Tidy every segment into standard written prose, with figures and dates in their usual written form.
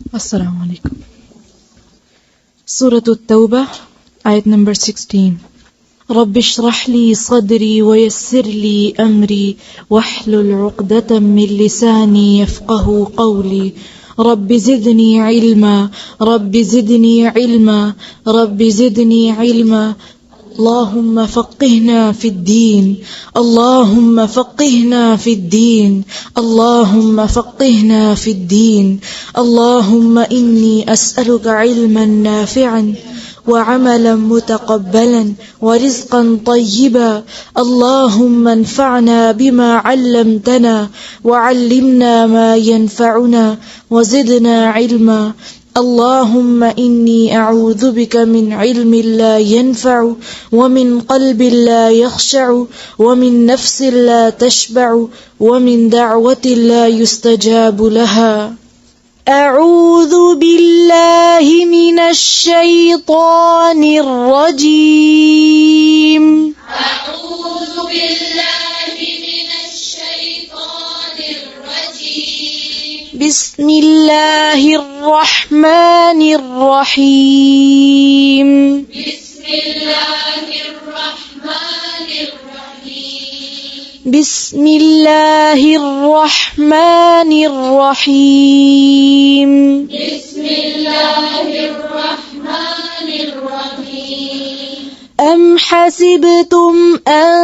Assalamu alaikum. Surah At-Tawbah, ayat number 16. رب اشرح لي صدري ويسر لي أمري واحلل عقدة من لساني يفقه قولي رب زدني علما رب زدني علما رب زدني علما اللهم فقهنا في الدين اللهم فقهنا في الدين اللهم فقهنا في الدين اللهم إني أسألك علما نافعا وعملا متقبلا ورزقا طيبا اللهم انفعنا بما علمتنا وعلمنا ما ينفعنا وزدنا علما اللهم إني أعوذ بك من علم لا ينفع ومن قلب لا يخشع ومن نفس لا تشبع ومن دعوة لا يستجاب لها أعوذ بالله من الشيطان الرجيم أعوذ بالله من الشيطان الرجيم بسم الله الرحمن الرحيم بسم الله الرحمن الرحيم بسم الله الرحمن الرحيم بسم الله الرحمن الرحيم أم حسبتم أن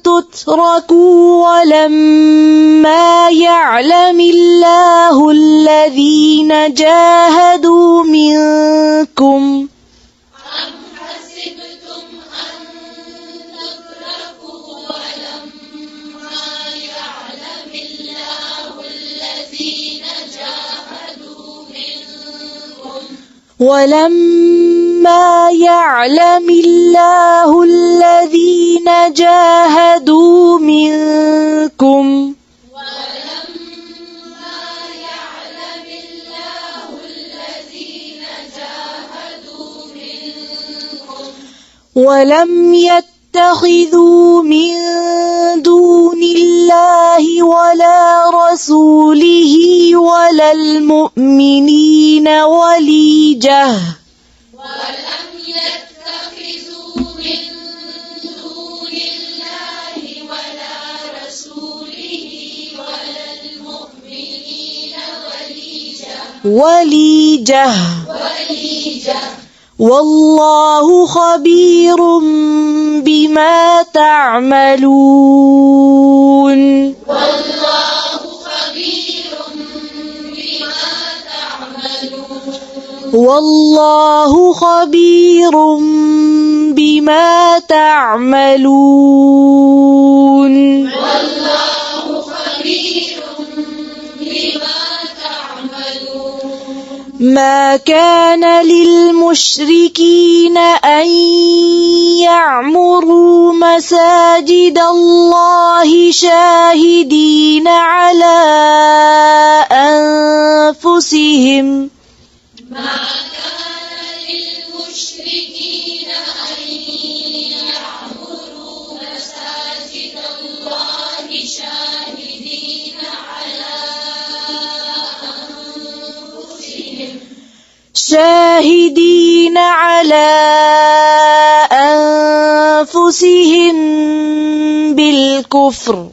تتركوا ولما يعلم الله الذين جاهدوا منكم أم حسبتم أن تتركوا ولما يعلم الله الذين جاهدوا منكم ولما يعلم الله الذين جاهدوا منكم ولما يعلم الله الذين جاهدوا منكم ولم يتخذوا من دون الله ولا رسوله ولا المؤمنين وليجة ولم يتخذوا من دون الله ولا رسوله ولا المؤمنين وليجة وليجة والله خبير بما تعملون والله خبير بما تعملون والله خبير بما تعملون والله خبير بما تعملون ما كان للمشركين أن يعمروا مساجد الله شاهدين على أنفسهم ما كان للمشركين أن يعمروا مساجد الله شاهدين على أنفسهم شاهدين على أنفسهم بالكفر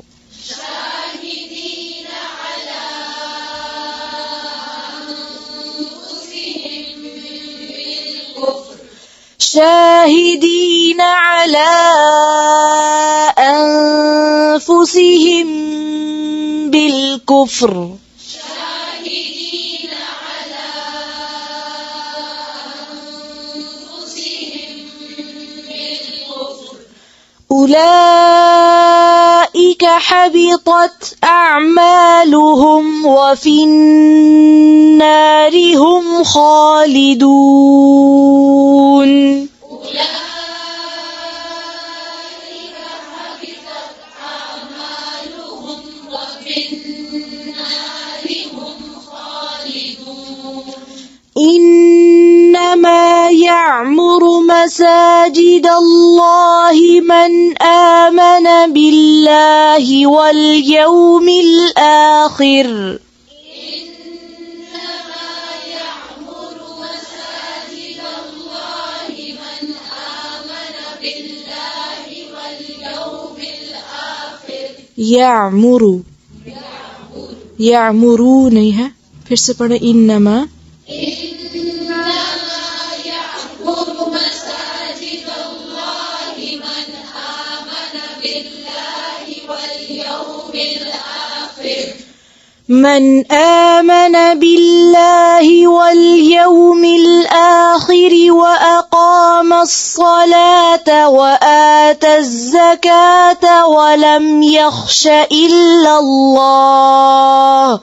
شاهدين على أنفسهم بالكفر شاهدين على أنفسهم بالكفر شاهدين على أنفسهم بالكفر أولئك حبطت أعمالهم وفي النار هم خالدون أولئك حبطت أعمالهم وفي النار هم خالدون إنما يعمر مساجد الله من آمن بالله واليوم الآخر إنما यामुरु, यामुरु नहीं है, फिर से पढ़े इन्नमा من آمن بالله واليوم الآخر وأقام الصلاة وآتى الزكاة ولم يخش إلا الله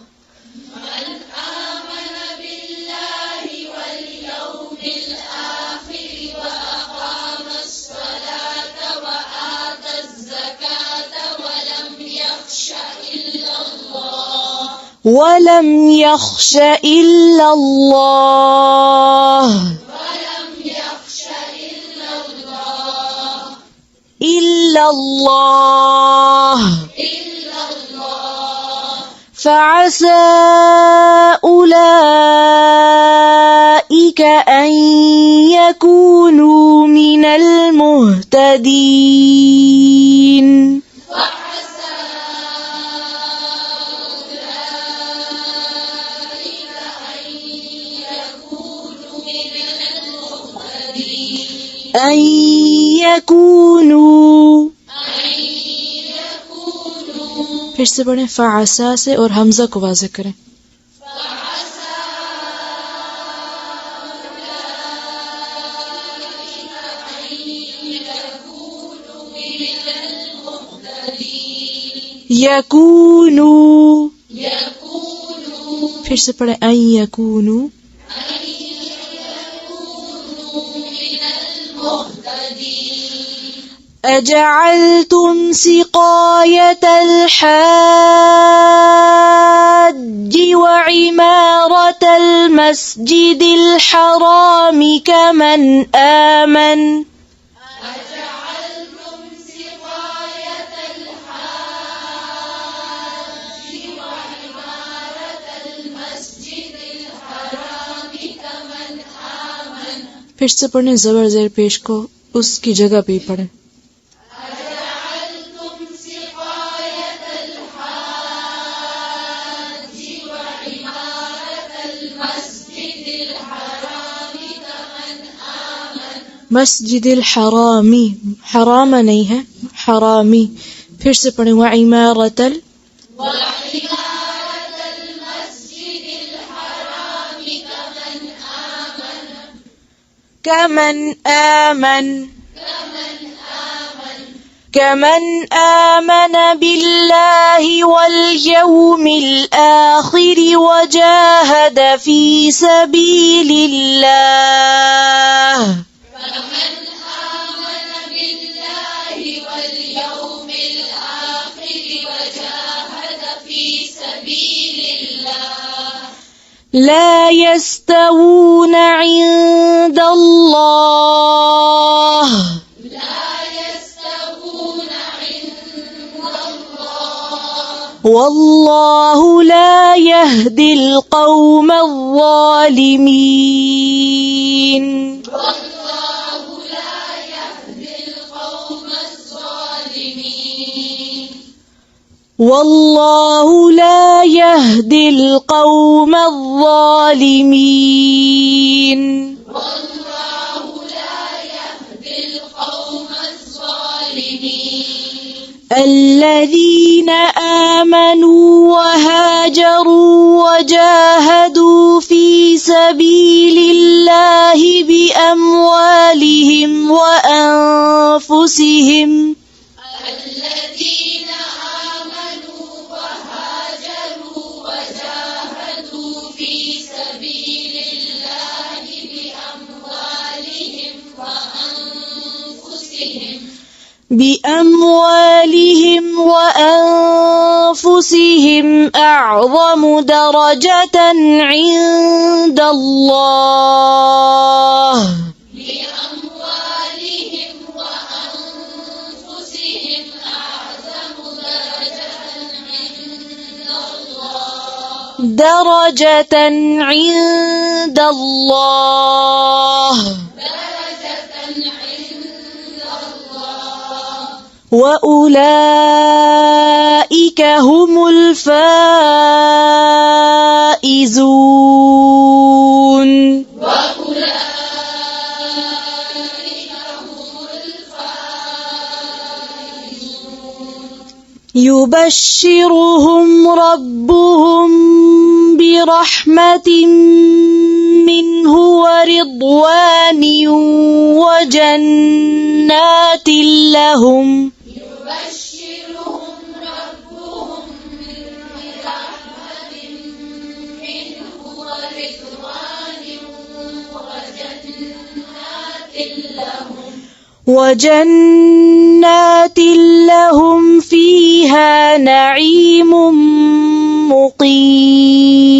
ولم يخش إلا الله إلا الله فعسى أولئك أن يكونوا من المهتدين أن يكونوا फिर से पढ़ें फ़असा से और हमजा को वाज़े करें यकूनू फिर से पढ़ें अन यकूनू أجعلتم سقاية الحاج وعمارة المسجد الحرام كمن آمن फिर से पढ़ें ज़बर ज़ेर पेश को उसकी जगह पे पढ़ें मस्जिदिल हरामी हराम नहीं है हरामी फिर से पढ़ें व इमारतल كمن آمن بالله واليوم الآخر وجاهد في سبيل الله لا يستوون عند الله والله لا يهدي القوم الظالمين والله لا يهدي القوم الظالمين الذين آمنوا وهاجروا وجاهدوا في سبيل الله بأموالهم وأنفسهم بأموالهم وأنفسهم أعظم درجة عند الله درجة عند الله وأولئك هم الفائزون. يبشرهم ربهم برحمة منه ورضوان وجنات لهم وجنات لهم فيها نعيم مقيم.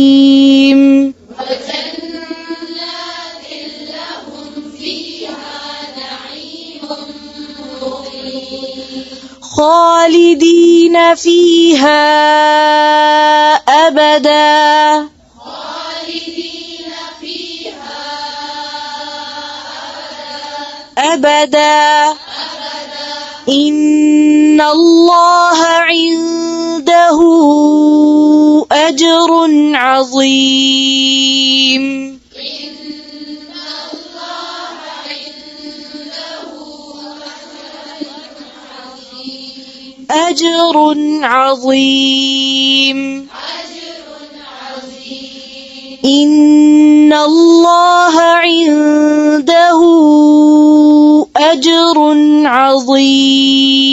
خالدين فيها أبدا أبدا إن الله عنده أجر عظيم. أجر عظيم. إن الله عنده أجر عظيم.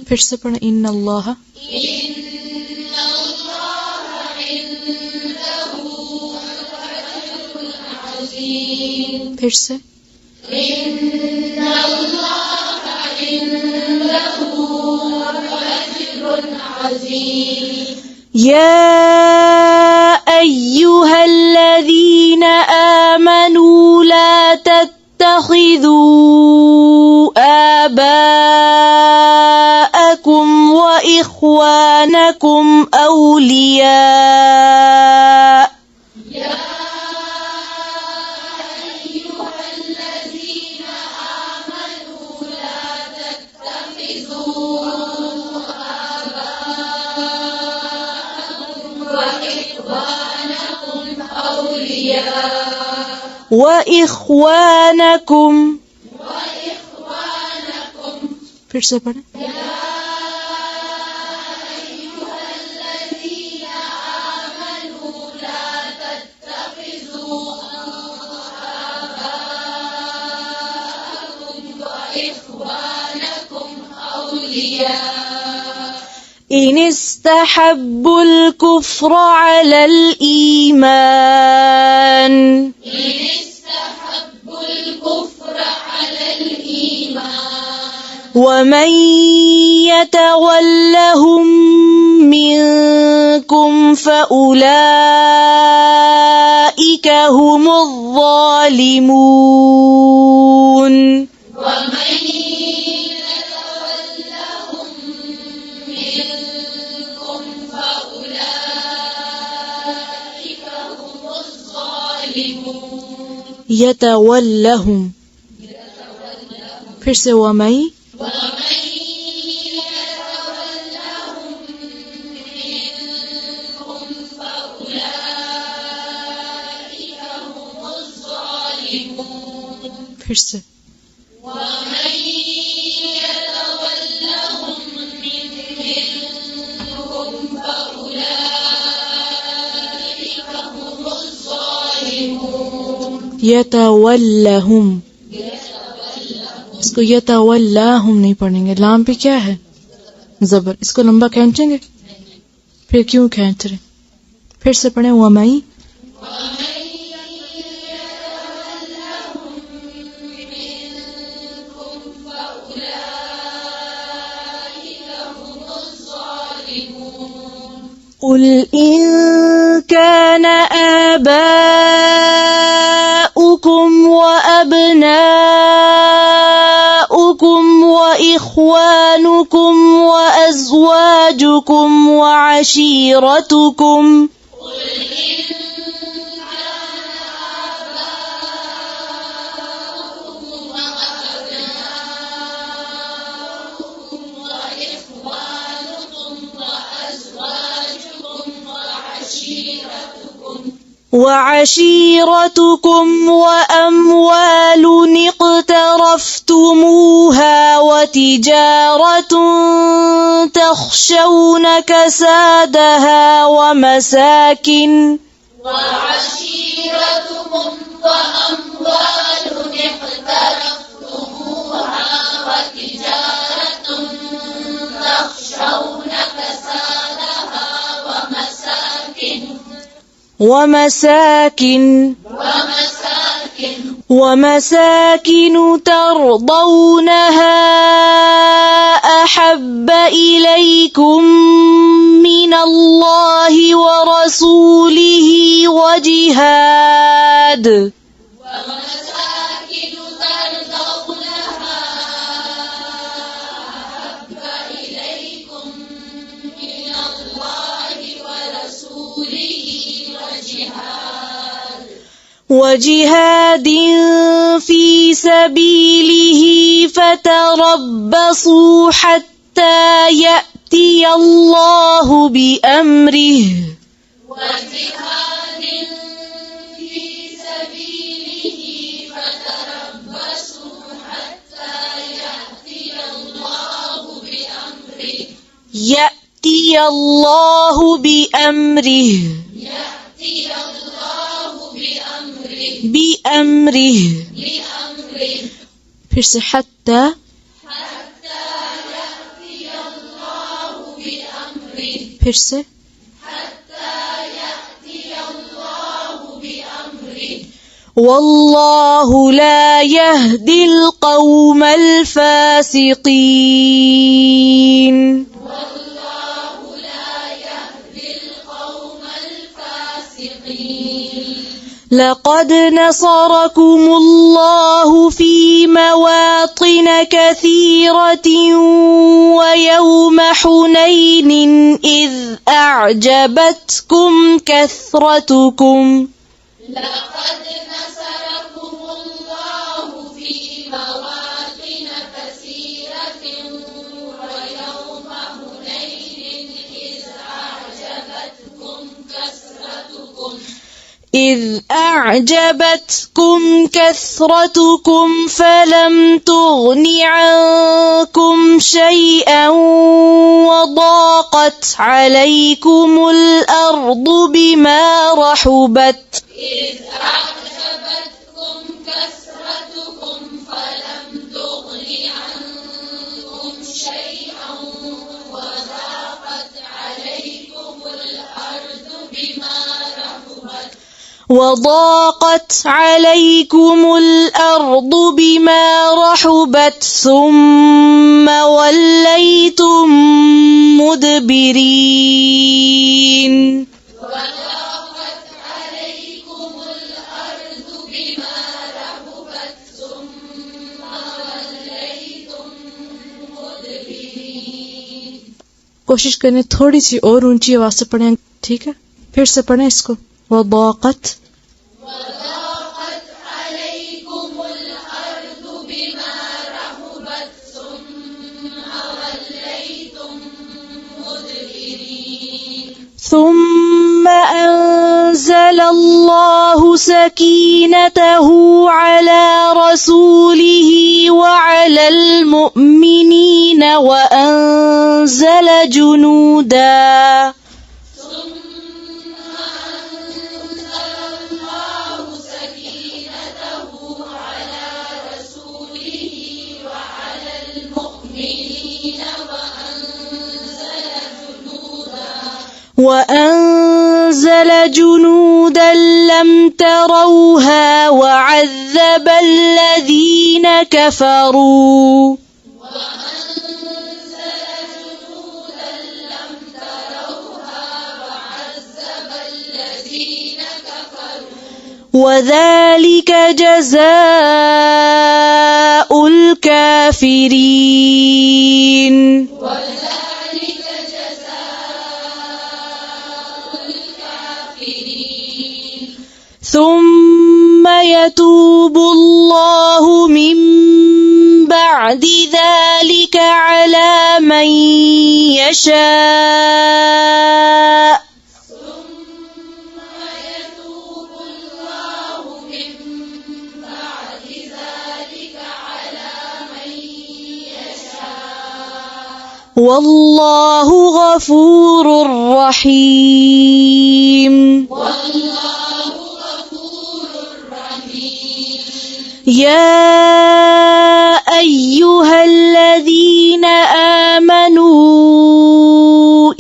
फिर से पढ़ें इन्न अल्लाह फिर से يا أيها الذين آمنوا لا تتخذوا آباءكم وإخوانكم أولياء وإخوانكم फिर से पढ़ें إن استحبوا الكفر على الإيمان ومن يتولهم منكم فأولئك هم الظالمون يتولهم फिर से वमई फिर से यतवल्लहुम इसको यतवल्लाहुम नहीं पढ़ेंगे लाम पे क्या है जबर इसको लंबा खींचेंगे फिर क्यों खींच रहे फिर से पढ़े वमई قل إن كان آباؤكم وأبناؤكم وإخوانكم وأزواجكم وعشيرتكم وعشيرتكم وأموال اقترفتموها وتجارة تخشون كسادها ومساكن اقترفتموها وتجارة تخشون كسادها ومساكن ترضونها أحب إليكم من الله ورسوله وجهاد في سبيله فتربصوا حتى يأتي الله بأمره يأتي الله بأمره फिर से हत्ता फिर से والله لا يهدي القوم الفاسقين لقد نصركم الله في مواطن كثيرة ويوم حنين إذ أعجبتكم كثرتكم إذ أعجبتكم كثرتكم فلم تغن عنكم شيئا وضاقت عليكم الأرض بما رحبت وضاقت عليكم الأرض بما رحبت ثم وليتم مدبرين कोशिश करें थोड़ी सी और ऊंची आवाज से पढ़ें ठीक है फिर से पढ़ें इसको وضاقت عليكم الأرض بما رحبت ثم وليتم مدبرين ثم أنزل الله سكينته على رسوله وعلى المؤمنين وأنزل جنودا وأنزل جنودا لم تروها وعذب الذين كفروا وذلك جزاء الكافرين ثم يتوب الله من بعد ذلك على من يشاء ثم يتوب والله غفور رحيم والله غفور رحيم يا أيها الذين آمنوا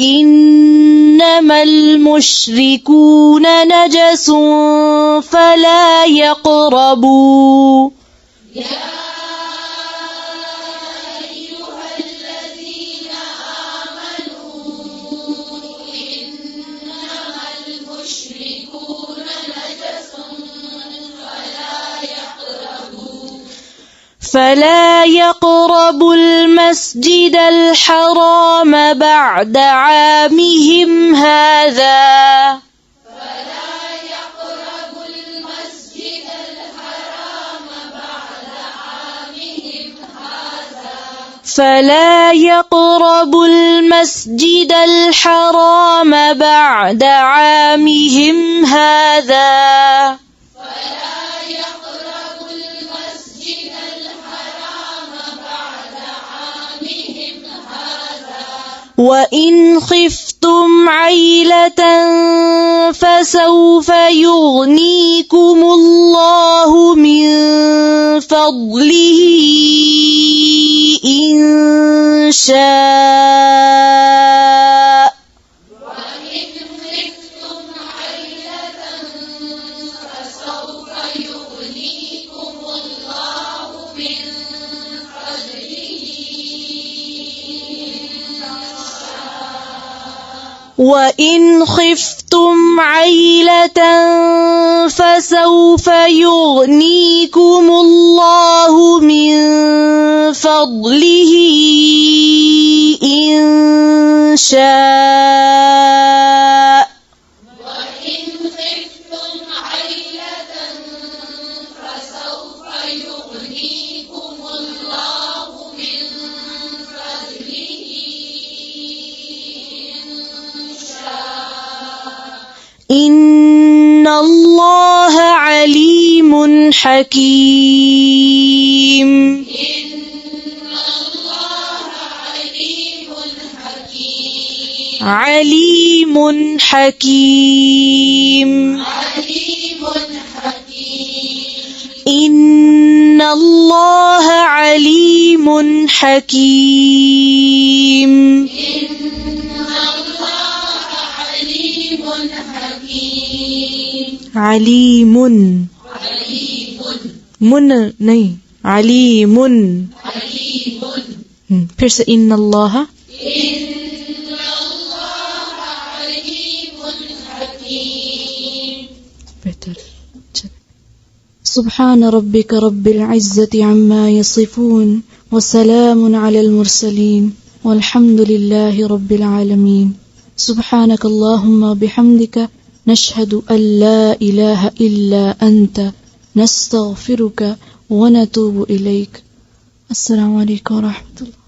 إنما المشركون نجس فلا يقربوا يا أيها الذين آمنوا إنما المشركون نجس فلا يقربوا المسجد الحرام بعد عامهم هذا فلا يقربوا المسجد الحرام بعد عامهم هذا وإن خفتم عيلة فسوف يغنيكم الله من فضله إن شاء وإن خفتم عيلة فسوف يغنيكم الله من فضله وإن خفتم عيلة فسوف يغنيكم الله من فضله إن شاء وإن خفتم عيلة فسوف يغنيكم الله من فضله إن الله عليم حكيم إن الله عليم حكيم عليم حكيم عليم حكيم إن الله عليم حكيم إن الله عليم حكيم عليم عليم من नहीं عليم عليم फिर से إن الله إن الله عليم حكيم better سبحان ربك رب العزة عما يصفون وسلام على المرسلين والحمد لله رب العالمين سبحانك اللهم بحمدك نشهد أن لا إله إلا أنت نستغفرك ونتوب إليك السلام عليكم ورحمة الله